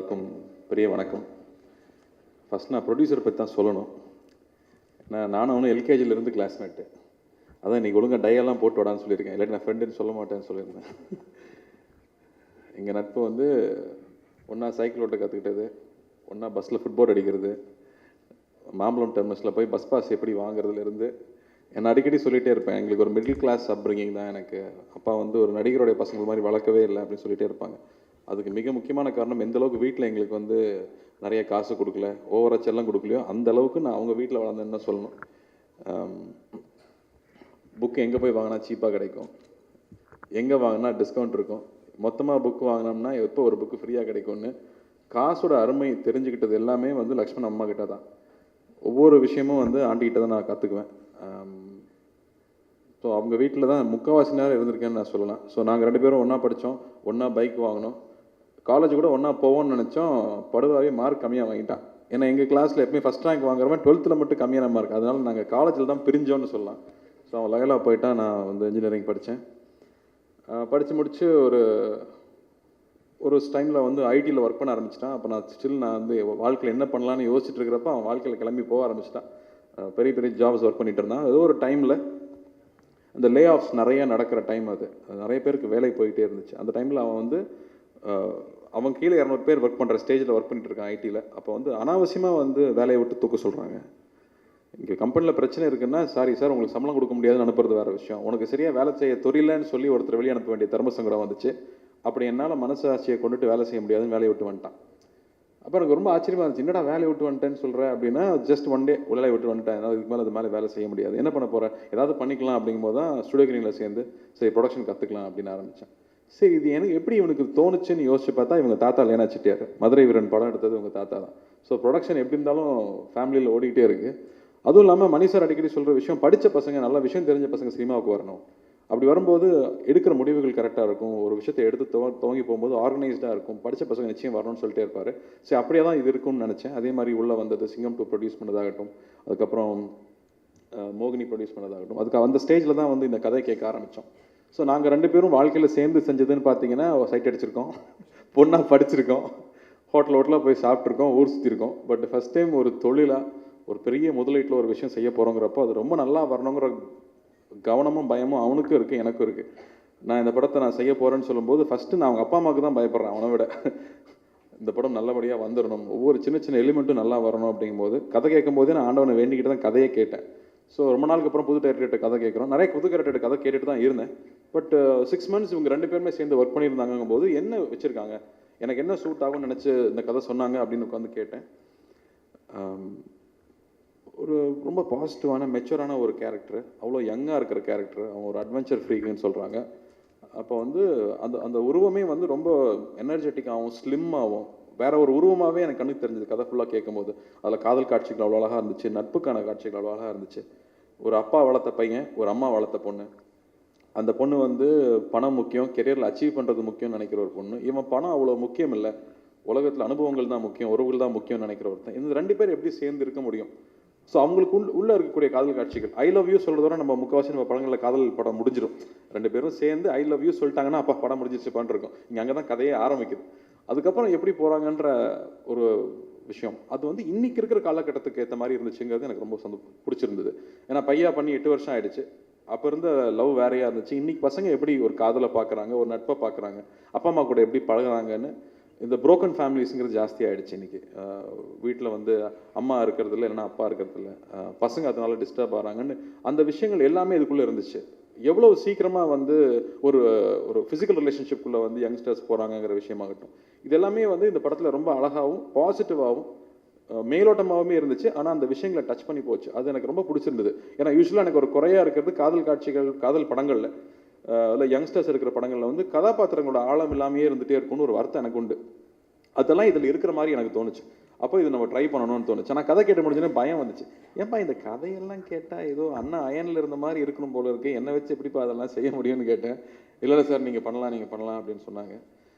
எல்லாருக்கும் பெரிய வணக்கம். ஃபஸ்ட் நான் ப்ரொடியூசர் பற்றி தான் சொல்லணும். நானும் அவனும் எல்கேஜிலேருந்து கிளாஸ்மேட்டு. அதான் இன்றைக்கி ஒழுங்காக டையெல்லாம் போட்டு விடான்னு சொல்லியிருக்கேன். இல்லாட்டி நான் ஃப்ரெண்டுன்னு சொல்ல மாட்டேன்னு சொல்லியிருந்தேன். எங்கள் நட்பு வந்து ஒன்றா சைக்கிள் ஓட்ட கற்றுக்கிட்டது, ஒன்றா பஸ்ஸில் ஃபுட்பால் அடிக்கிறது, மாம்பழம் டெர்மினஸில் போய் பஸ் பாஸ் எப்படி வாங்குறதுலேருந்து என்னை அடிக்கடி சொல்லிகிட்டே இருப்பேன். எங்களுக்கு ஒரு மிடில் கிளாஸ் அப்ரிங்கிங் தான். எனக்கு அப்பா வந்து ஒரு நடிகருடைய பசங்கள் மாதிரி வளர்க்கவே இல்லை அப்படின்னு சொல்லிகிட்டே இருப்பாங்க. அதுக்கு மிக முக்கியமான காரணம், எந்த அளவுக்கு வீட்டில் எங்களுக்கு வந்து நிறைய காசு கொடுக்கல, ஓவராக செல்லம் கொடுக்கலையோ அந்த அளவுக்கு நான் அவங்க வீட்டில் வளர்ந்தேன்னு தான் சொல்லணும். புக்கு எங்கே போய் வாங்கினா சீப்பாக கிடைக்கும், எங்கே வாங்கினா டிஸ்கவுண்ட் இருக்கும், மொத்தமாக புக்கு வாங்கினோம்னா எப்போ ஒரு புக்கு ஃப்ரீயாக கிடைக்கும்னு காசோட அருமை தெரிஞ்சுக்கிட்டது எல்லாமே வந்து லக்ஷ்மண் அம்மா கிட்ட தான். ஒவ்வொரு விஷயமும் வந்து ஆண்டிகிட்ட தான் நான் கற்றுக்குவேன். ஸோ அவங்க வீட்டில் தான் முக்கால்வாசி நேரம் இருந்திருக்கேன்னு நான் சொல்லலாம். ஸோ நாங்கள் 2 பேரும் ஒன்றா படித்தோம், ஒன்றா பைக் வாங்கினோம், காலேஜ் கூட ஒன்றா போவோம்னு நினச்சோம். படுவாவே மார்க் கம்மியாக வாங்கிட்டான். ஏன்னா எங்கள் கிளாஸில் எப்பவுமே ஃபஸ்ட் ரேங்க் வாங்குறவன் 12th மட்டும் கம்மியான மார்க். அதனால நாங்கள் காலேஜில் தான் பிரிஞ்சோன்னு சொல்லலாம். ஸோ அவன் லயலா போயிட்டான், நான் வந்து இன்ஜினியரிங் படித்தேன். படித்து முடித்து ஒரு டைமில் வந்து ஐடியில் ஒர்க் பண்ண ஆரம்பிச்சிட்டான். அப்போ நான் வந்து வாழ்க்கையில் என்ன பண்ணலான்னு யோசிச்சுட்டு இருக்கிறப்ப அவன் வாழ்க்கையில் கிளம்பி போக ஆரம்பிச்சிட்டான். பெரிய பெரிய ஜாப்ஸ் ஒர்க் பண்ணிகிட்டு இருந்தான். ஏதோ ஒரு டைமில் அந்த லே ஆஃப்ஸ் நிறையா நடக்கிற டைம், அது நிறைய பேருக்கு வேலை போயிட்டே இருந்துச்சு. அந்த டைமில் அவன் வந்து அவன் கீழே 200 பேர் ஒர்க் பண்ணுற ஸ்டேஜில் ஒர்க் பண்ணிட்டு இருக்கான் ஐடியில். அப்போ வந்து அனாவசியமாக வந்து வேலையை விட்டு தூக்க சொல்கிறாங்க. இங்கே கம்பெனியில் பிரச்சனை இருக்குன்னா, சாரி சார் உங்களுக்கு சம்பளம் கொடுக்க முடியாதுன்னு அனுப்புறது வேறு விஷயம், உனக்கு சரியாக வேலை செய்ய தெரியலன்னு சொல்லி ஒருத்தர் வெளியே அனுப்ப வேண்டிய தர்ம சங்கடம் வந்துச்சு. அப்படி என்னால் மனசாட்சியை கொண்டுட்டு வேலை செய்ய முடியாதுன்னு வேலையை விட்டு வந்துட்டான். அப்போ எனக்கு ரொம்ப ஆச்சரியமாக இருந்துச்சு, என்னடா வேலையை விட்டு வந்துட்டேன்னு சொல்கிறேன் அப்படின்னா, ஜஸ்ட் ஒன் டே வேலையை விட்டு வந்துட்டேன், ஏதாவது இதுக்கு மேலே அது மேலே வேலை செய்ய முடியாது, என்ன பண்ண போகிறேன், ஏதாவது பண்ணிக்கலாம் அப்படிங்கும்போது தான் ஸ்டுடியோ கிரீனில் சேர்ந்து சரி ப்ரொடக்ஷன் கற்றுக்கலாம் அப்படின்னு ஆரம்பித்தேன். சரி இது எனக்கு எப்படி இவனுக்கு தோணுச்சுன்னு யோசிச்சு பார்த்தா, இவங்க தாத்தா லேனா செட்டியார், மதுரை வீரன் படம் எடுத்தது இவங்க தாத்தா தான். ஸோ ப்ரொடக்ஷன் எப்படி இருந்தாலும் ஃபேமிலியில் ஓடிக்கிட்டே இருக்குது. அதுவும் இல்லாமல் மணி சார் அடிக்கடி சொல்கிற விஷயம், படித்த பசங்க, நல்ல விஷயம் தெரிஞ்ச பசங்க சினிமாவுக்கு வரணும். அப்படி வரும்போது எடுக்கிற முடிவுகள் கரெக்டாக இருக்கும், ஒரு விஷயத்தை எடுத்து துவங்கி போகும்போது ஆர்கனைஸ்டாக இருக்கும், படித்த பசங்க நிச்சயம் வரணும்னு சொல்லிட்டே இருப்பார். சரி அப்படியே தான் இது இருக்கும்னு நினச்சேன். அதே மாதிரி உள்ளே வந்தது சிங்கம் 2 ப்ரொடியூஸ் பண்ணதாகட்டும், அதுக்கப்புறம் மோகினி ப்ரொடியூஸ் பண்ணதாகட்டும், அதுக்கு அந்த ஸ்டேஜில் தான் வந்து இந்த கதை கேட்க ஆரம்பித்தோம். ஸோ நாங்கள் 2 பேரும் வாழ்க்கையில் சேர்ந்து செஞ்சதுன்னு பார்த்தீங்கன்னா, சைட் அடிச்சிருக்கோம், பொண்ணாக படிச்சிருக்கோம், ஹோட்டலாக போய் சாப்பிட்ருக்கோம், ஊர் சுற்றிருக்கோம். பட் ஃபஸ்ட் டைம் ஒரு தொழிலாக ஒரு பெரிய முதலீட்டில் ஒரு விஷயம் செய்ய போகிறோங்கிறப்போ அது ரொம்ப நல்லா வரணுங்கிற கவனமும் பயமும் அவனுக்கும் இருக்குது, எனக்கும் இருக்குது. நான் இந்த படத்தை நான் செய்ய போகிறேன்னு சொல்லும்போது ஃபஸ்ட்டு நான் அவங்க அப்பா அம்மாவுக்கு தான் பயப்படுறேன் அவனை விட. இந்த படம் நல்லபடியாக வந்துடணும், ஒவ்வொரு சின்ன சின்ன எலிமெண்ட்டும் நல்லா வரணும் அப்படிங்கும்போது கதை கேட்கும் போதே நான் ஆண்டவனை வேண்டிக்கிட்டு தான் கதையை கேட்டேன். ஸோ ரொம்ப நாளுக்கு அப்புறம் புது டைரக்டர்கிட்ட கதை கேட்குறோம். நிறைய புது டைரக்டர்கிட்ட கதை கேட்டுட்டு தான் இருந்தேன். பட் 6 months இவங்க 2 பேருமே சேர்ந்து ஒர்க் பண்ணியிருந்தாங்கும் போது என்ன வச்சுருக்காங்க, எனக்கு என்ன சூட் ஆகும்னு நினச்சி இந்த கதை சொன்னாங்க அப்படின்னு உட்காந்து கேட்டேன். ஒரு ரொம்ப பாசிட்டிவான மெச்சூரான ஒரு கேரக்டர், அவ்வளோ யங்காக இருக்கிற கேரக்டர், அவங்க ஒரு அட்வென்ச்சர் ஃப்ரீக்குன்னு சொல்கிறாங்க. அப்போ வந்து அந்த உருவமே வந்து ரொம்ப எனர்ஜெட்டிக்காகவும் ஸ்லிம்மாகவும் வேற ஒரு உருவமாகவே எனக்கு கண்ணுக்கு தெரிஞ்சது கதை ஃபுல்லாக கேட்கும்போது. அதில் காதல் காட்சிகள் அவ்வளோ அழகாக இருந்துச்சு, நட்புக்கான காட்சிகள் அவ்வளோ அழகாக இருந்துச்சு. ஒரு அப்பா வளர்த்த பையன், ஒரு அம்மா வளர்த்த பொண்ணு. அந்த பொண்ணு வந்து பணம் முக்கியம், கெரியரில் அச்சீவ் பண்ணுறது முக்கியம்னு நினைக்கிற ஒரு பொண்ணு. இவன் பணம் அவ்வளோ முக்கியம் இல்லை, உலகத்தில் அனுபவங்கள் தான் முக்கியம், உறவுகள் தான் முக்கியம்னு நினைக்கிற ஒருத்தன். இந்த 2 பேர் எப்படி சேர்ந்து இருக்க முடியும்? ஸோ அவங்களுக்கு உள்ளே இருக்கக்கூடிய காதல் காட்சிகள், ஐ லவ் யூ சொல்கிறதோட நம்ம முக்கால்வாசி நம்ம படங்களில் காதல் படம் முடிஞ்சிடும். 2 பேரும் சேர்ந்து ஐ லவ் யூ சொல்லிட்டாங்கன்னா அப்பா படம் முடிஞ்சிருச்சுப்பான்னு இருக்கும். இங்கே அங்கே தான் கதையே ஆரம்பிக்குது. அதுக்கப்புறம் எப்படி போகிறாங்கன்ற ஒரு விஷயம், அது வந்து இன்றைக்கி இருக்கிற காலகட்டத்துக்கு ஏற்ற மாதிரி இருந்துச்சுங்கிறது எனக்கு ரொம்ப பிடிச்சிருந்தது. ஏன்னா பையா பண்ணி 8 வருஷம் ஆகிடுச்சு. அப்போ இருந்த லவ் வேறையாக இருந்துச்சு. இன்றைக்கி பசங்க எப்படி ஒரு காதலை பார்க்குறாங்க, ஒரு நட்பை பார்க்குறாங்க, அப்பா அம்மா கூட எப்படி பழகுறாங்கன்னு. இந்த புரோக்கன் ஃபேமிலிஸுங்கிறது ஜாஸ்தி ஆகிடுச்சு இன்றைக்கி. வீட்டில் வந்து அம்மா இருக்கிறதில்ல, இல்லைன்னா அப்பா இருக்கிறதில்ல, பசங்க அதனால டிஸ்டர்ப் ஆகிறாங்கன்னு அந்த விஷயங்கள் எல்லாமே இதுக்குள்ளே இருந்துச்சு. எவ்வளோ சீக்கிரமாக வந்து ஒரு ஒரு ஃபிசிக்கல் ரிலேஷன்ஷிப்புக்குள்ளே வந்து யங்ஸ்டர்ஸ் போகிறாங்கங்கிற விஷயமாகட்டும், இது எல்லாமே வந்து இந்த படத்தில் ரொம்ப அழகாகவும் பாசிட்டிவாகவும் மேலோட்டமாகவுமே இருந்துச்சு. ஆனால் அந்த விஷயங்களை டச் பண்ணி போச்சு. அது எனக்கு ரொம்ப பிடிச்சிருந்தது. ஏன்னா யூஸ்வலாக எனக்கு ஒரு குறையாக இருக்கிறது காதல் காட்சிகள், காதல் படங்களில் இல்லை யங்ஸ்டர்ஸ் இருக்கிற படங்களில் வந்து கதாபாத்திரங்களோட ஆழம் இல்லாமையே இருந்துகிட்டே இருக்கும்னு ஒரு வருத்தம் எனக்கு உண்டு. அதெல்லாம் இதில் இருக்கிற மாதிரி எனக்கு தோணுச்சு. அப்போ இது நம்ம ட்ரை பண்ணணும்னு தோணுச்சு. ஆனால் கதை கேட்டு முடிஞ்சோன்னே பயம் வந்துச்சு. ஏன்பா இந்த கதையெல்லாம் கேட்டால் ஏதோ அண்ணா அயனில் இருந்த மாதிரி இருக்கணும் போல இருக்குது, என்னை வச்சு எப்படிப்பா அதெல்லாம் செய்ய முடியும்னு கேட்டேன். இல்லை சார் நீங்கள் பண்ணலாம் அப்படின்னு சொன்னாங்க.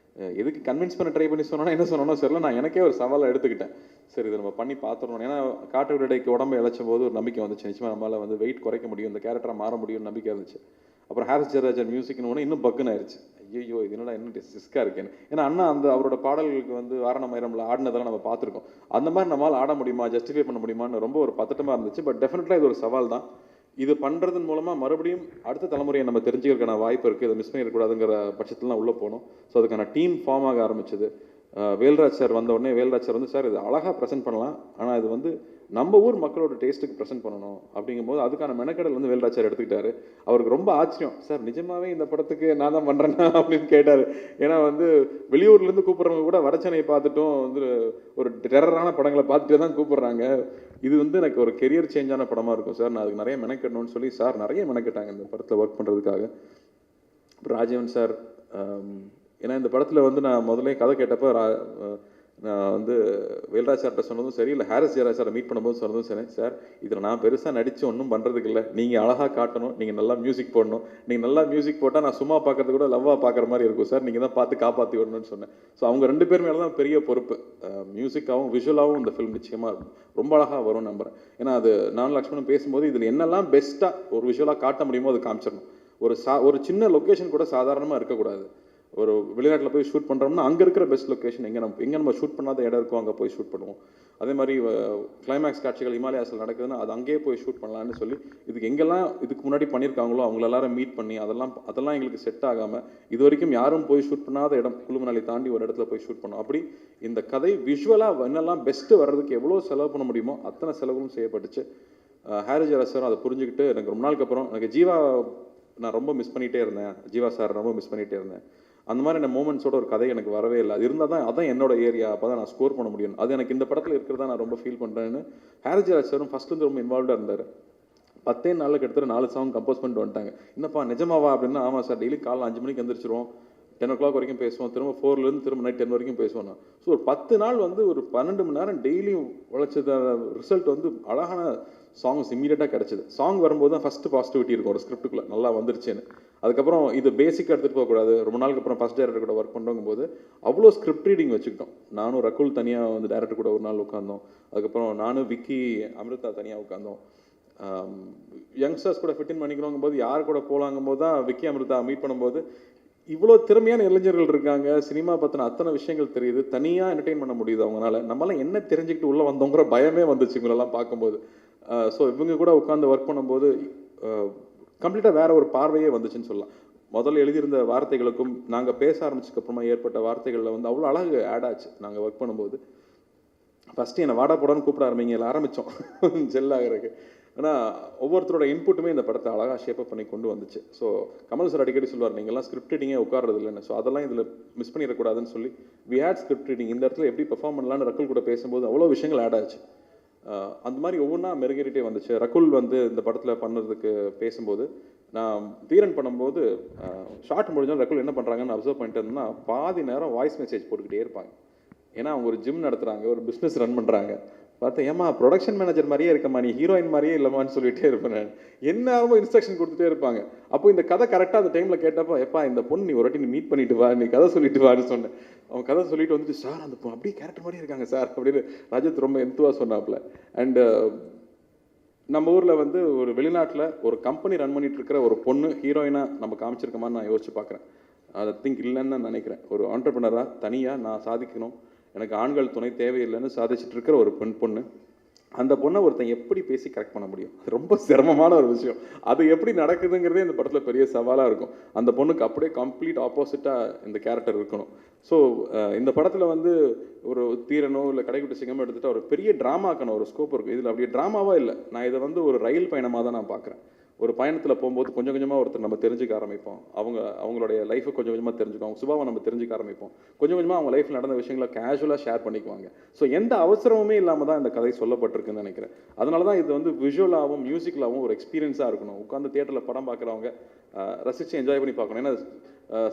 எதுக்கு கன்வின்ஸ் பண்ண ட்ரை பண்ணி சொன்னோன்னா என்ன சொன்னோன்னா சரில நான் எனக்கே ஒரு சவாலை எடுத்துக்கிட்டேன். சரி இதை நம்ம பண்ணி பார்த்துடணும். ஏன்னா காட்டு விடைக்கு உடம்பு இழைச்சும் போது ஒரு நம்பிக்கை வந்துச்சு, நிச்சயமாக நம்மளால் வந்து வெயிட் குறைக்க முடியும், இந்த கேரக்டராக மாற முடியும்னு நம்பிக்கை இருந்துச்சு. அப்புறம் ஹாரிஸ் ஜெயராஜன் மியூசிக்னு ஒன்று இன்னும் பக்குன்னு ஆயிடுச்சு. ஐயோ இது என்னடா என்ன ரிஸ்க்காக இருக்கேன்னு. ஏன்னா அண்ணா அந்த அவரோட பாடல்களுக்கு வந்து வாரணமாயிரம்ல ஆடினதெல்லாம் நம்ம பார்த்துருக்கோம். அந்த மாதிரி நம்மளால் ஆட முடியுமா, ஜஸ்டிஃபை பண்ண முடியுமான்னு ரொம்ப ஒரு பதட்டமாக இருந்துச்சு. பட் டெஃபினெட்லாக இது ஒரு சவால் தான். இது பண்ணுறதன் மூலமாக மறுபடியும் அடுத்த தலைமுறையை நம்ம தெரிஞ்சுக்கிறதுக்கான வாய்ப்பு இருக்குது. இதை மிஸ் பண்ணிடக்கூடாதுங்கிற பட்சத்துலாம் உள்ளே போனோம். ஸோ அதுக்கான டீம் ஃபார்ம் ஆக ஆரம்பிச்சது. வேல்ராஜ் சார் வந்த உடனே வேல்ராஜ் சார் வந்து சார் இது அழகாக ப்ரெசென்ட் பண்ணலாம், ஆனால் இது வந்து நம்ம ஊர் மக்களோட டேஸ்ட்டுக்கு ப்ரெசென்ட் பண்ணணும் அப்படிங்கும்போது அதுக்கான மெனக்கடல் வந்து வேல்ராஜ் சார் எடுத்துக்கிட்டாரு. அவருக்கு ரொம்ப ஆச்சரியம், சார் நிஜமாவே இந்த படத்துக்கு நான் தான் பண்ணுறேன்னா அப்படின்னு கேட்டார். ஏன்னா வந்து வெளியூர்லேருந்து கூப்பிட்றவங்க கூட வடச்சென்னையை பார்த்துட்டும் வந்து ஒரு டெரரான படங்களை பார்த்துட்டே தான் கூப்பிட்றாங்க. இது வந்து எனக்கு ஒரு கெரியர் சேஞ்சான படமாக இருக்கும் சார், நான் அதுக்கு நிறைய மெனக்கட்டணும்னு சொல்லி சார் நிறைய மெனக்கட்டாங்க இந்த படத்தில் ஒர்க் பண்ணுறதுக்காக. ராஜீவன் சார், ஏன்னா இந்த படத்தில் வந்து நான் முதல்ல கதை கேட்டப்போ நான் வந்து வேல்ராஜ் சார்கிட்ட சொன்னதும் சரி, இல்லை ஹாரிஸ் ஜெயராஜ் சாரை மீட் பண்ணும்போது சொன்னதும் சரி, சார் இதில் நான் பெருசாக நடித்து ஒன்றும் பண்ணுறதுக்கு இல்லை, நீங்கள் அழகாக காட்டணும், நீங்கள் நல்லா மியூசிக் போடணும், நீங்கள் நல்லா மியூசிக் போட்டால் நான் சும்மா பார்க்கறது கூட லவ்வாக பார்க்குற மாதிரி இருக்கும் சார், நீங்கள் தான் பார்த்து காப்பாற்றி விடணும்னு சொன்னேன். ஸோ அவங்க 2 பேர் மேலே தான் பெரிய பொறுப்பு. மியூசிக்காகவும் விஷுவலாகவும் இந்த ஃபிலிம் நிச்சயமாக ரொம்ப அழகாக வரும்னு நம்புகிறேன். ஏன்னா அது நான் லக்ஷ்மணன் பேசும்போது இதில் என்னெல்லாம் பெஸ்ட்டாக ஒரு விஷுவலாக காட்ட முடியுமோ அது காமிச்சிடணும். ஒரு சின்ன லொக்கேஷன் கூட சாதாரணமாக இருக்கக்கூடாது. ஒரு வெளிநாட்டில் போய் ஷூட் பண்ணுறோம்னா அங்கே இருக்கிற பெஸ்ட் லொக்கேஷன் எங்கே நம்ம ஷூட் பண்ணாத இடம் இருக்கோ அங்கே போய் ஷூட் பண்ணுவோம். அதே மாதிரி கிளைமேக்ஸ் காட்சிகள் ஹிமாலயாஸில் நடக்குதுன்னா அது அங்கேயே போய் ஷூட் பண்ணலான்னு சொல்லி இதுக்கு எங்கெல்லாம் இதுக்கு முன்னாடி பண்ணியிருக்காங்களோ அவங்கள எல்லாரும் மீட் பண்ணி அதெல்லாம் எங்களுக்கு செட் ஆகாமல் இது வரைக்கும் யாரும் போய் ஷூட் பண்ணாத இடம் குழுமணாலி தாண்டி ஒரு இடத்துல போய் ஷூட் பண்ணோம். அப்படி இந்த கதை விஷுவலாக என்னெல்லாம் பெஸ்ட்டு வர்றதுக்கு எவ்வளோ செலவு பண்ண முடியுமோ அத்தனை செலவும் செய்யப்பட்டுச்சு. ஹாரிஸ் ஜெயராஜ் சார் அதை புரிஞ்சுக்கிட்டு எனக்கு ரொம்ப நாளுக்கு அப்புறம் எனக்கு ஜீவா நான் ரொம்ப மிஸ் பண்ணிகிட்டே இருந்தேன், ஜீவா சார் ரொம்ப மிஸ் பண்ணிகிட்டே இருந்தேன். அந்த மாதிரி என்ன மூமெண்ட்ஸோட ஒரு கதை எனக்கு வரவே இல்லை. அது இருந்தால் தான் அதான் என்னோட ஏரியா, அப்போ தான் நான் ஸ்கோர் பண்ண முடியும். அது எனக்கு இந்த படத்தில் இருக்கிறதா நான் ரொம்ப ஃபீல் பண்ணுறேன்னு ஹாரிஸ் ஜெயராஜ் சாரும் ஃபஸ்ட்லேருந்து ரொம்ப இன்வால்வ்டாக இருந்தார். 10 நாளில் கிட்டத்தட்ட 4 சாங் கம்போஸ் பண்ணிட்டு வந்துட்டாங்க. என்னப்பா நிஜமாவா அப்படின்னா, ஆமாம் சார், டெய்லி காலைல 5 மணிக்கு எந்திரிச்சிருவோம், 10 o'clock வரைக்கும் பேசுவோம், திரும்ப 4லேருந்து திரும்ப நைட் 10 வரைக்கும் பேசுவோம். நான் ஸோ ஒரு 10 நாள் வந்து ஒரு 12 மணி நேரம் டெய்லியும் உழைச்சத ரிசல்ட் வந்து அழகான சாங்ஸ் இம்மீடியட்டாக கிடச்சிது. சாங் வரும்போது தான் ஃபஸ்ட்டு பாசிட்டிவிட்டி இருக்கும் ஒரு ஸ்கிரிப்டுக்குள்ளே நல்லா வந்துருச்சுன்னு. அதுக்கப்புறம் இது பேசிக்காக எடுத்துகிட்டு போகக்கூடாது. ரொம்ப நாளுக்கு அப்புறம் ஃபஸ்ட் டைரக்டர் கூட ஒர்க் பண்ணுறோம் போது அவ்வளோ ஸ்கிரிப்ட் ரீடிங் வச்சுக்கிட்டோம். நானும் ரகுல் தனியாக வந்து டைரக்டர் கூட ஒரு நாள் உட்காந்தோம். அதுக்கப்புறம் நானும் விக்கி அமிர்தா தனியாக உட்காந்தோம். யங்ஸ்டர்ஸ் கூட ஃபிட் இன் பண்ணிக்கணுங்கும் போது யார் கூட போகலாங்கும் போது தான் விக்கி அமிர்தா மீட் பண்ணும்போது இவ்வளோ திறமையான இளைஞர்கள் இருக்காங்க, சினிமா பற்றின அத்தனை விஷயங்கள் தெரியுது, தனியாக என்டர்டெயின் பண்ண முடியுது அவங்களால, நம்மளாம் என்ன தெரிஞ்சுக்கிட்டு உள்ளே வந்தோங்கிற பயமே வந்துச்சு இவங்களெல்லாம் பார்க்கும்போது. ஸோ இவங்க கூட உட்காந்து ஒர்க் பண்ணும்போது கம்ப்ளீட்டாக வேற ஒரு பார்வையே வந்துச்சுன்னு சொல்லலாம். முதல்ல எழுதியிருந்த வார்த்தைகளுக்கும் நாங்கள் பேச ஆரம்பிச்சதுக்கப்புறமா ஏற்பட்ட வார்த்தைகளில் வந்து அவ்வளோ அழகு ஆட் ஆச்சு. நாங்கள் ஒர்க் பண்ணும்போது ஃபஸ்ட்டு என்னை வாடா போடான்னு கூப்பிட ஆரம்பித்தோம் ஜெல்லாகிறதுக்கு. ஆனால் ஒவ்வொருத்தரோட இன்புட்டுமே இந்த படத்தை அழகாக ஷேப்பப் பண்ணி கொண்டு வந்துச்சு. ஸோ கமல் சார் அடிக்கடி சொல்லுவார், நீங்கள்லாம் ஸ்கிரிப்ட் ரீடிங்கே உட்கார்றது இல்லைன்னு. ஸோ அதெல்லாம் இதில் மிஸ் பண்ணிடக்கூடாதுன்னு சொல்லி வி ஹேட் ஸ்கிரிப்ட் ரீடிங். இந்த இடத்துல எப்படி பெர்ஃபார்ம் பண்ணலான்னு ரகுல் கூட பேசும்போது அவ்வளோ விஷயங்கள் ஆட் ஆச்சு. அந்த மாதிரி ஒவ்வொன்றா மெருகேறிட்டே வந்துச்சு. ரகுல் வந்து இந்த படத்தில் பண்ணுறதுக்கு பேசும்போது நான் தீரன் பண்ணும்போது ஷார்ட் முடிஞ்சாலும் ரகுல் என்ன பண்ணுறாங்கன்னு அப்சர்வ் பண்ணிட்டு இருந்தோம்னா பாதி நேரம் வாய்ஸ் மெசேஜ் போட்டுக்கிட்டே இருப்பாங்க. ஏன்னா அவங்க ஒரு ஜிம் நடத்துகிறாங்க, ஒரு பிஸ்னஸ் ரன் பண்ணுறாங்க. பார்த்தேன், ஏமா ப்ரொடக்ஷன் மேனேஜர் மாதிரியே இருக்கம்மா, நீ ஹீரோயின் மாதிரியே இல்லைம்மான்னு சொல்லிகிட்டே இருப்பேன் நான். என்ன இன்ஸ்ட்ரக்ஷன் கொடுத்துட்டே இருப்பாங்க. அப்போ இந்த கதை கரெக்டாக அந்த டைமில் கேட்டப்போ, எப்பா இந்த பொண்ணு நீ ஒரு வாட்டி நீ மீட் பண்ணிட்டு வா, நீ கதை சொல்லிட்டு வான்னு சொன்னேன். அவன் கதை சொல்லிட்டு வந்துட்டு, சார் அந்த பொண்ணு அப்படியே கேரக்டர் மாதிரியே இருக்காங்க சார் அப்படின்னு ரஜத் ரொம்ப எந்துவாக சொன்னாப்புல. அண்டு நம்ம ஊரில் வந்து ஒரு வெளிநாட்டில் ஒரு கம்பெனி ரன் பண்ணிட்டு இருக்கிற ஒரு பொண்ணு ஹீரோயினாக நம்ம காமிச்சிருக்கோமான்னு நான் யோசிச்சு பார்க்குறேன். அதை திங்க் இல்லைன்னு நான் நினைக்கிறேன். ஒரு ஆண்டர்பிரினராக தனியாக நான் சாதிக்கணும், எனக்கு ஆண்கள் துணை தேவையில்லைன்னு சாதிச்சுட்டு இருக்கிற ஒரு பொண்ணு. அந்த பொண்ணை ஒருத்தன் எப்படி பேசி கரெக்ட் பண்ண முடியும்? ரொம்ப சிரமமான ஒரு விஷயம். அது எப்படி நடக்குதுங்கிறதே இந்த படத்தில் பெரிய சவாலாக இருக்கும். அந்த பொண்ணுக்கு அப்படியே கம்ப்ளீட் ஆப்போசிட்டாக இந்த கேரக்டர் இருக்கணும். ஸோ இந்த படத்தில் வந்து ஒரு தீரனோ இல்லை கடைக்குட்டி சிங்கமோ எடுத்துகிட்டு ஒரு பெரிய ட்ராமாக்கான ஒரு ஸ்கோப் இருக்குது. இதில் அப்படியே ட்ராமாவாக இல்லை. நான் இதை வந்து ஒரு ரயில் பயணமாக தான் நான் பார்க்குறேன். ஒரு பயணத்தில் போகும்போது கொஞ்சம் கொஞ்சமாக ஒருத்தர் நம்ம தெரிஞ்சுக்க ஆரம்பிப்போம். அவங்களுடைய லைஃபை கொஞ்சம் கொஞ்சமாக தெரிஞ்சுக்கோம், அவங்க சுபாவை நம்ம தெரிஞ்சுக்க ஆரம்பிப்போம். கொஞ்சம் கொஞ்சமாக அவங்க லைஃப்பில் நடந்த விஷயங்களை கேஷுவலாக ஷேர் பண்ணிக்குவாங்க. ஸோ எந்த அவசரமுமே இல்லாமல் தான் இந்த கதை சொல்லப்பட்டிருக்குன்னு நினைக்கிறேன். அதனால தான் இது வந்து விஷுவலாகவும் மியூசிக்கலாகவும் ஒரு எக்ஸ்பீரியன்ஸாக இருக்கணும். உட்காந்து தியேட்டரில் படம் பார்க்குறவங்க ரசித்து என்ஜாய் பண்ணி பார்க்கணும். ஏன்னா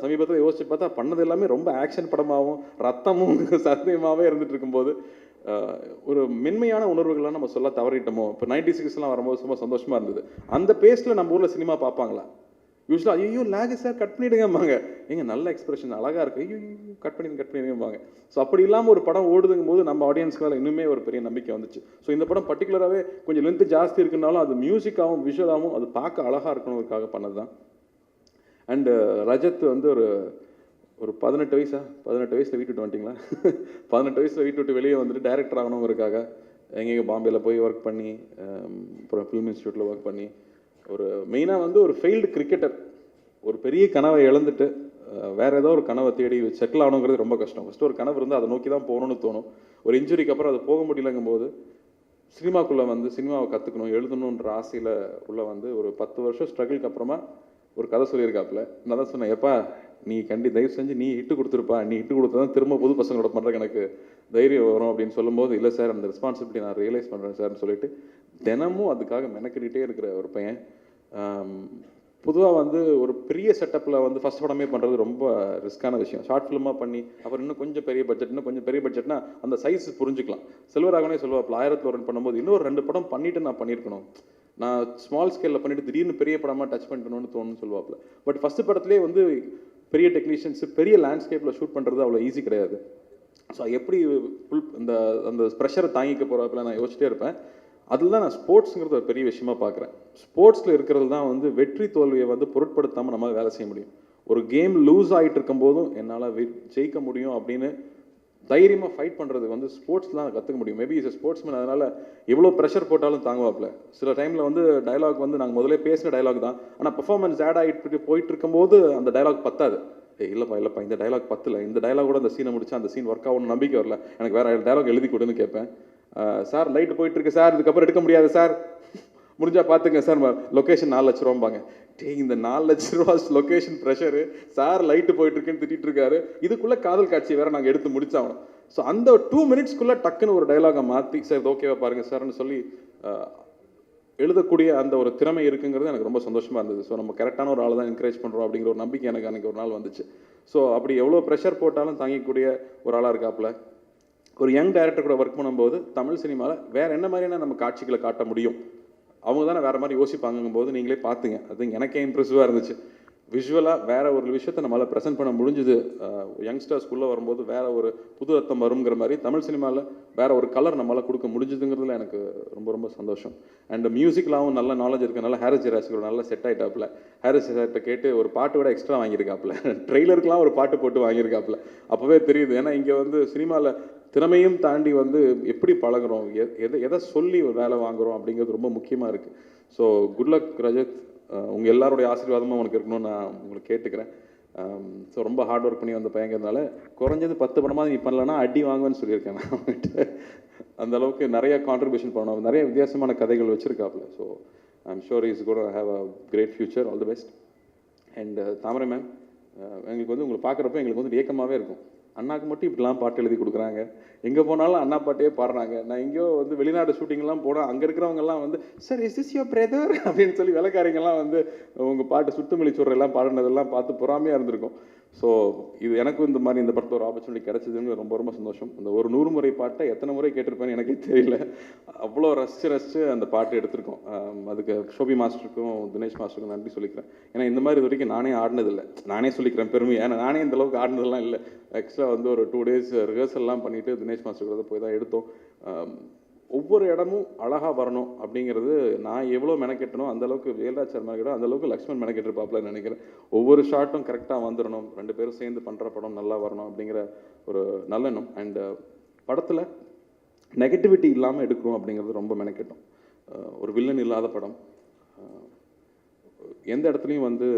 சமீபத்தில் யோசிச்சு பார்த்தா பண்ணது எல்லாமே ரொம்ப ஆக்ஷன் படமாகவும் ரத்தமும் சத்தியமாகவே இருந்துட்டு இருக்கும்போது ஒரு மென்மையான உணர்வுகள்லாம் நம்ம சொல்ல தவறிட்டோமோ. இப்போ 96 வரும்போது சும்மா சந்தோஷமாக இருந்தது. அந்த பேஸில் நம்ம ஊரில் சினிமா பார்ப்பாங்களா? யூஸ்வலாக ஐயோ லேகு சார் கட் பண்ணிவிடுங்கம்பாங்க. எங்க நல்ல எக்ஸ்பிரஷன் அழகாக இருக்குது, ஐயோ கட் பண்ணிடுங்கம்பாங்க. ஸோ அப்படி இல்லாமல் ஒரு படம் ஓடுதுங்கும் போது நம்ம ஆடியன்ஸ்க்கு மேலே இன்னுமே ஒரு பெரிய நம்பிக்கை வந்துச்சு. ஸோ இந்த படம் பர்டிகுலராகவே கொஞ்சம் லென்த்து ஜாஸ்தி இருக்குனாலும் அது மியூசிக்காகவும் விஷுவலாகவும் அது பார்க்க அழகாக இருக்கணுங்கிறதுக்காக பண்ணது தான். அண்டு ரஜத் வந்து ஒரு ஒரு 18 வயசா 18 வயசில் வீட்டு விட்டு வந்துட்டிங்களா 18 வயசில் வீட்டு விட்டு வெளியே வந்துட்டு டைரக்டர் ஆகணுங்கிறதுக்காக எங்கேயோ பாம்பேயில் போய் ஒர்க் பண்ணி அப்புறம் ஃபிலிம் இன்ஸ்டியூட்டில் ஒர்க் பண்ணி ஒரு மெயினாக வந்து ஒரு ஃபெயில்டு கிரிக்கெட்டர் ஒரு பெரிய கனவை இழந்துட்டு வேறு ஏதோ ஒரு கனவை தேடி செட்டில் ஆகணுங்கிறது ரொம்ப கஷ்டம். ஃபஸ்ட்டு ஒரு கனவு இருந்து அதை நோக்கி தான் போகணும்னு தோணும். ஒரு இன்ஜுரிக்கு அப்புறம் அது போக முடியலங்கும் போது சினிமாக்குள்ளே வந்து சினிமாவை கற்றுக்கணும் எழுதணுன்ற ஆசையில் உள்ள வந்து ஒரு 10 வருஷம் ஸ்ட்ரகிளுக்கு அப்புறமா ஒரு கதை சொல்லியிருக்காப்புல. நான் தான் சொன்னேன், எப்பா நீ தயவு செஞ்சு நீ ஹிட்டு கொடுத்துருப்பா, நீ ஹிட்டு கொடுத்தா தான் திரும்ப புது பசங்களோட பண்ணுறக்கு எனக்கு தைரியம் வரும் அப்படின்னு சொல்லும்போது, இல்லை சார் அந்த ரெஸ்பான்சிபிலிட்டி நான் ரியலைஸ் பண்ணுறேன் சார்னு சொல்லிட்டு தினமும் அதுக்காக மெனக்கிட்டே இருக்கிற ஒரு பையன். பொதுவாக வந்து ஒரு பெரிய செட்டப்பில் வந்து ஃபஸ்ட் படமே பண்ணுறது ரொம்ப ரிஸ்க்கான விஷயம். ஷார்ட் ஃபிலிமாக பண்ணி அப்புறம் இன்னும் கொஞ்சம் பெரிய பட்ஜெட்னா அந்த சைஸ் புரிஞ்சுக்கலாம். செல்வராகவனே சொல்லுவாப்பில் 1000 ரன் பண்ணும்போது இன்னொரு 2 படம் பண்ணிவிட்டு நான் பண்ணியிருக்கணும், நான் ஸ்மால் ஸ்கேலில் பண்ணிவிட்டு திடீர்னு பெரிய படமாக டச் பண்ணிட்டணும்னு தோணுன்னு சொல்லுவாப்பில். பட் ஃபஸ்ட்டு படத்துலேயே வந்து பெரிய டெக்னீஷியன்ஸு பெரிய லேண்ட்ஸ்கேப்பில் ஷூட் பண்ணுறது அவ்வளோ ஈஸி கிடையாது. ஸோ எப்படி அந்த அந்த ப்ரெஷரை தாங்கிக்க போகிறாப்புல நான் யோசிச்சிட்டே இருப்பேன். அதில் தான் நான் ஸ்போர்ட்ஸுங்கிறது ஒரு பெரிய விஷயமா பார்க்குறேன். ஸ்போர்ட்ஸில் இருக்கிறது தான் வந்து வெற்றி தோல்வியை வந்து பொருட்படுத்தாமல் நம்மளால் வேலை செய்ய முடியும். ஒரு கேம் லூஸ் ஆகிட்டு இருக்கும்போதும் என்னால் ஜெயிக்க முடியும் அப்படின்னு தைரியமாக ஃபைட் பண்ணுறது வந்து ஸ்போர்ட்ஸ் தான் கற்றுக்க முடியும். மேபி இஸ் ஸ்போர்ட்ஸ்மேன், அதனால் எவ்வளோ ப்ரெஷர் போட்டாலும் தாங்குவாப்பில். சில டைமில் வந்து டைலாக் வந்து நாங்கள் முதலே பேசின டைலாக் தான், ஆனால் பெர்ஃபார்மன்ஸ் ஆட் ஆகிட்டு போயிட்டு இருக்கும்போது அந்த டைலாக் பத்தாது. இல்லைப்பா இந்த டைலாக் பத்தலை, இந்த டைலாக் கூட அந்த சீனை முடிச்சா அந்த சீன் ஒர்க் ஆகணும்னு நம்பிக்கை வரல, எனக்கு வேறு டைலாக் எழுதி கொடுன்னு கேட்பேன். சார் லைட்டு போயிட்டுருக்கு சார், இதுக்கப்புறம் எடுக்க முடியாது சார், முடிஞ்சால் பார்த்துங்க சார், லொக்கேஷன் 4 லட்ச ரூபாம்பாங்க. இந்த 4 லட்ச ரூபா லொக்கேஷன் ப்ரெஷரு, சார் லைட்டு போயிட்டுருக்குன்னு திட்டிகிட்டு இருக்காரு, இதுக்குள்ளே காதல் காட்சி வேறு நாங்கள் எடுத்து முடிச்சாகணும். ஸோ அந்த 2 மினிட்ஸ்க்குள்ளே டக்குன்னு ஒரு டைலாகை மாற்றி சார் இது ஓகேவா பாருங்கள் சார்னு சொல்லி எழுதக்கூடிய அந்த ஒரு திறமை இருக்குங்கிறது எனக்கு ரொம்ப சந்தோஷமாக இருந்தது. ஸோ நம்ம கரெக்டான ஒரு ஆளை தான் என்கரேஜ் பண்ணுறோம் அப்படிங்கிற ஒரு நம்பிக்கை எனக்கு அன்றைக்கி ஒரு நாள் வந்துச்சு. ஸோ அப்படி எவ்வளோ ப்ரெஷர் போட்டாலும் தாங்கிக்கூடிய ஒரு ஆளாக இருக்காப்புல. ஒரு யங் டைரக்டர் கூட ஒர்க் பண்ணும்போது தமிழ் சினிமாவில் வேறு என்ன மாதிரியான நம்ம காட்சிகளை காட்ட முடியும், அவங்க தானே வேறு மாதிரி யோசிப்பாங்கும் போது நீங்களே பார்த்துங்க. அது எனக்கே இம்ப்ரெசிவாக இருந்துச்சு. விஷுவலாக வேறு ஒரு விஷயத்தை நம்மளால் ப்ரெசென்ட் பண்ண முடிஞ்சுது. யங்ஸ்டர்ஸ்குள்ளே வரும்போது வேறு ஒரு புது அர்த்தம் வருங்கிற மாதிரி தமிழ் சினிமாவில் வேறு ஒரு கலர் நம்மளால் கொடுக்க முடிஞ்சுதுங்கிறதுல எனக்கு ரொம்ப ரொம்ப சந்தோஷம். அண்ட் மியூசிக்லாவும் நல்ல நாலேஜ் இருக்கனால ஹாரிஸ் ஜெயராஜ் நல்லா செட் ஆகிட்டாப்புல. ஹாரிஸ் ஜெயராஜ்கிட்ட கேட்டு ஒரு பாட்டு விட எக்ஸ்ட்ரா வாங்கியிருக்காப்புல, ட்ரெய்லருக்குலாம் ஒரு பாட்டு போட்டு வாங்கியிருக்காப்புல. அப்போவே தெரியுது, ஏன்னா இங்கே வந்து சினிமாவில் திறமையும் தாண்டி வந்து எப்படி பழகிறோம், எதை சொல்லி வேலை வாங்குகிறோம் அப்படிங்கிறது ரொம்ப முக்கியமாக இருக்குது. ஸோ குட் லக் ரஜத், உங்கள் எல்லாருடைய ஆசீர்வாதமும் உனக்கு இருக்கணும்னு நான் உங்களுக்கு கேட்டுக்கிறேன். ஸோ ரொம்ப ஹார்ட் ஒர்க் பண்ணி வந்த பையங்கிறதுனால குறைஞ்சது 10 படமாக நீ பண்ணலன்னா அடி வாங்குவேன்னு சொல்லியிருக்கேன் நான் அவங்ககிட்ட. அந்த அளவுக்கு நிறைய கான்ட்ரிபியூஷன் பண்ணணும், நிறைய வித்தியாசமான கதைகள் வச்சுருக்காப்புல. So I'm sure is could have a great future. All the best. And Thamarai ma'am, எங்களுக்கு வந்து உங்களை பார்க்குறப்ப எங்களுக்கு வந்து ஏக்கமாகவே இருக்கும். அண்ணாக்கு மட்டும் இப்படிலாம் பாட்டு எழுதி கொடுக்குறாங்க, எங்கே போனாலும் அண்ணா பாட்டையே பாடுறாங்க. நான் எங்கேயோ வந்து வெளிநாடு ஷூட்டிங்லாம் போனால் அங்கே இருக்கிறவங்கலாம் வந்து sir is this your brother அப்படின்னு சொல்லி வேலைக்காரங்கெல்லாம் வந்து உங்கள் பாட்டு சுட்டுமொழி சொல்கிறெல்லாம் பாடினதெல்லாம் பார்த்து பொறாமையாக இருந்திருக்கும். ஸோ இது எனக்கும் இந்த மாதிரி இந்த படத்தில் ஒரு ஆப்பர்ச்சுனிட்டி கிடச்சிதுன்னு ரொம்ப ரொம்ப சந்தோஷம். அந்த ஒரு 100 முறை பாட்டை எத்தனை முறை கேட்டிருப்பேன்னு எனக்கே தெரியல, அவ்வளோ ரசித்து அந்த பாட்டு எடுத்திருக்கோம். அதுக்கு ஷோபி மாஸ்டருக்கும் தினேஷ் மாஸ்டருக்கும் நன்றி சொல்லிக்கிறேன். ஏன்னா இந்த மாதிரி இது வரைக்கும் நானே ஆடினதில்லை, நானே சொல்லிக்கிறேன் பெருமை, ஏன்னா நானே இந்த அளவுக்கு ஆடினதெல்லாம் இல்லை. ஆக்சுவலாக வந்து ஒரு 2 டேஸ் ரிஹர்சல்லாம் பண்ணிவிட்டு தினேஷ் மாஸ்டர் கூட போய் தான் எடுத்தோம். ஒவ்வொரு இடமும் அழகாக வரணும் அப்படிங்கிறது நான் எவ்வளோ மெனக்கெட்டனோ அந்தளவுக்கு வேல்ராஜ் சார் மெனக்கெட்டோ அந்தளவுக்கு லக்ஷ்மண் மெனக்கெட்டிருப்பாப்லன்னு நினைக்கிறேன். ஒவ்வொரு ஷார்ட்டும் கரெக்டாக வந்துடணும், 2 பேரும் சேர்ந்து பண்ணுற படம் நல்லா வரணும் அப்படிங்கிற ஒரு நல்லெண்ணம். அண்டு படத்தில் நெகட்டிவிட்டி இல்லாமல் எடுக்கணும் அப்படிங்கிறது ரொம்ப மெனக்கெட்டோம். ஒரு வில்லன் இல்லாத படம், எந்த இடத்துலையும் வந்து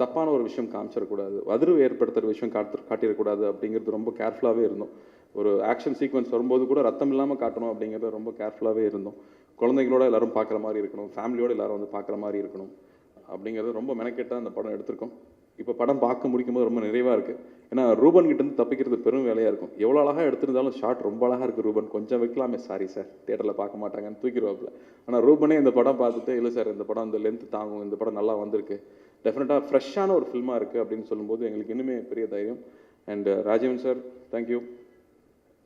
தப்பான ஒரு விஷயம் காமிச்சிடக்கூடாது, அதிர்வு ஏற்படுத்துகிற விஷயம் காட்டிடக்கூடாது அப்படிங்கிறது ரொம்ப கேர்ஃபுல்லாகவே இருந்தோம். ஒரு ஆக்ஷன் சீக்வன்ஸ் வரும்போது கூட ரத்தம் இல்லாமல் காட்டணும் அப்படிங்கிறத ரொம்ப கேர்ஃபுல்லாகவே இருந்தோம். குழந்தைங்களோட எல்லோரும் பார்க்குற மாதிரி இருக்கணும், ஃபேமிலியோடு எல்லோரும் வந்து பார்க்குற மாதிரி இருக்கணும் அப்படிங்கிறது ரொம்ப மெனக்கெட்டாக அந்த படம் எடுத்திருக்கோம். இப்போ படம் பார்க்க முடிக்கும்போது ரொம்ப நிறைவாக இருக்குது. ஏன்னா ரூபன் கிட்டேருந்து தப்பிக்கிறது பெரும் வேலையாக இருக்கும். எவ்வளோ அழகாக எடுத்திருந்தாலும் ஷார்ட் ரொம்ப அழகாக இருக்குது ரூபன், கொஞ்சம் வைக்கலாமே, சாரி சார் தியேட்டரில் பார்க்க மாட்டாங்கன்னு தூக்கிடுவாப்பில். ஆனால் ரூபனே இந்த படம் பார்த்துட்டு இல்லை சார் இந்த படம் இந்த லென்த் தாங்கும், இந்த படம் நல்லா வந்திருக்கு, டெஃபினட்டாக ஃப்ரெஷ்ஷான ஒரு ஃபில்மாக இருக்குது அப்படின்னு சொல்லும்போது எங்களுக்கு இன்னுமே பெரிய தைரியம். And Rajeevan sir thank you.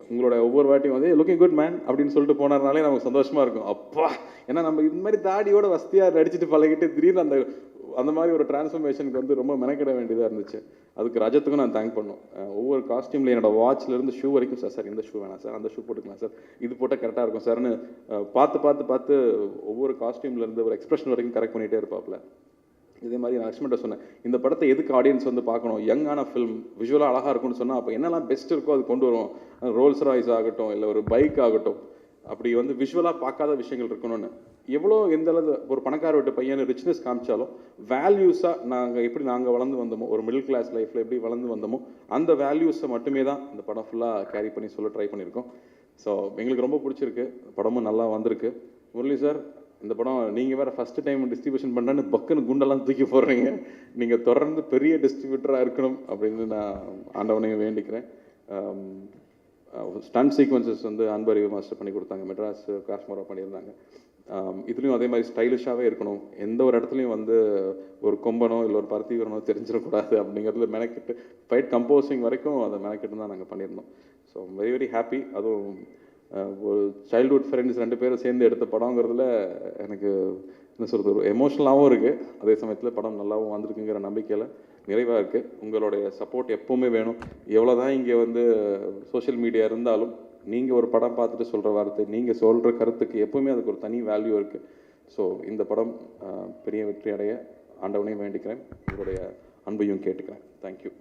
உங்களோட ஒவ்வொரு வாட்டியும் வந்து லுக்கிங் குட் மேன் அப்படின்னு சொல்லிட்டு போனார்னாலே நமக்கு சந்தோஷமாக இருக்கும். அப்பா, ஏன்னா நம்ம இந்த மாதிரி தாடியோட வசதியாக நடிச்சுட்டு பழகிட்டு திடீர்னு அந்த மாதிரி ஒரு டிரான்ஸ்ஃபர்மேஷனுக்கு வந்து ரொம்ப மெனக்கிட வேண்டியதாக இருந்துச்சு. அதுக்கு ரஜத்துக்கும் நான் தேங்க் பண்ணோம். ஒவ்வொரு காஸ்டியூமில் என்னோட வாட்ச்லேருந்து ஷூ வரைக்கும் சார் இந்த ஷூ வேணாம் சார், அந்த ஷூ போட்டுக்கலாம் சார், இது போட்டால் கரெக்டாக இருக்கும் சார்னு பார்த்து ஒவ்வொரு காஸ்டியூம்லேருந்து ஒரு எக்ஸ்பிரஷன் வரைக்கும் கரெக்ட் பண்ணிகிட்டே இருப்பாப்புல. இதே மாதிரி நான் லக்ஷ்மண்ட்ட சொன்னேன், இந்த படத்தை எதுக்கு ஆடியன்ஸ் வந்து பார்க்கணும், யங்கான ஃபிலிம் விஷுவலாக அழகாக இருக்கும்னு சொன்னால் அப்போ என்னெல்லாம் பெஸ்ட் இருக்கோ அது கொண்டு வரும். ரோல்ஸ் ராய்ஸ் ஆகட்டும், இல்லை ஒரு பைக் ஆகட்டும், அப்படி வந்து விஷுவலாக பார்க்காத விஷயங்கள் இருக்கணும்னு. எவ்வளோ எந்த அளவு ஒரு பணக்கார வீட்டு பையன் ரிச்னஸ் காமிச்சாலும் வேல்யூஸாக நாங்கள் வளர்ந்து வந்தோமோ, ஒரு மிடில் கிளாஸ் லைஃப்பில் எப்படி வளர்ந்து வந்தோமோ அந்த வேல்யூஸை மட்டுமே தான் இந்த படம் ஃபுல்லாக கேரி பண்ணி சொல்ல ட்ரை பண்ணியிருக்கோம். ஸோ எங்களுக்கு ரொம்ப பிடிச்சிருக்கு, படமும் நல்லா வந்திருக்கு. முரளி சார், இந்த படம் நீங்கள் வேறு ஃபஸ்ட்டு டைம் டிஸ்ட்ரிபியூஷன் பண்ணுறேன்னு பக்குன்னு குண்டெல்லாம் தூக்கி போடுறீங்க. நீங்கள் தொடர்ந்து பெரிய டிஸ்ட்ரிபியூட்டராக இருக்கணும் அப்படின்னு நான் ஆண்டவனையும் வேண்டிக்கிறேன். ஸ்டன் சீக்வன்சஸ் வந்து அன்பறிவு மாஸ்டர் பண்ணி கொடுத்தாங்க, மெட்ராஸ் காஷ்மரா பண்ணியிருந்தாங்க. இதுலேயும் அதே மாதிரி ஸ்டைலிஷாகவே இருக்கணும், எந்த ஒரு இடத்துலையும் வந்து ஒரு கொம்பனோ இல்லை ஒரு பருத்தி வீரனோ தெரிஞ்சிடக்கூடாது அப்படிங்கிறதுல மெனக்கிட்டு ஃபைட் கம்போசிங் வரைக்கும் அதை மெனக்கிட்டு தான் நாங்கள் பண்ணியிருந்தோம். So very very happy. அதுவும் ஒரு சைல்ட்ஹுட் ஃப்ரெண்ட்ஸ் 2 பேரும் சேர்ந்து எடுத்த படங்கிறதுல எனக்கு என்ன சொல்கிறது, ஒரு எமோஷ்னலாகவும் இருக்குது, அதே சமயத்தில் படம் நல்லாவும் வந்திருக்குங்கிற நம்பிக்கையில் நிறைவாக இருக்குது. உங்களுடைய சப்போர்ட் எப்போவுமே வேணும். எவ்வளோ தான் இங்கே வந்து சோஷியல் மீடியா இருந்தாலும் நீங்கள் ஒரு படம் பார்த்துட்டு சொல்கிற வார்த்தை, நீங்கள் சொல்கிற கருத்துக்கு எப்போவுமே அதுக்கு ஒரு தனி வேல்யூ இருக்குது. ஸோ இந்த படம் பெரிய வெற்றி அடைய ஆண்டவனையும் வேண்டிக்கிறேன், உங்களுடைய அன்பையும் கேட்டுக்கிறேன். தேங்க்யூ.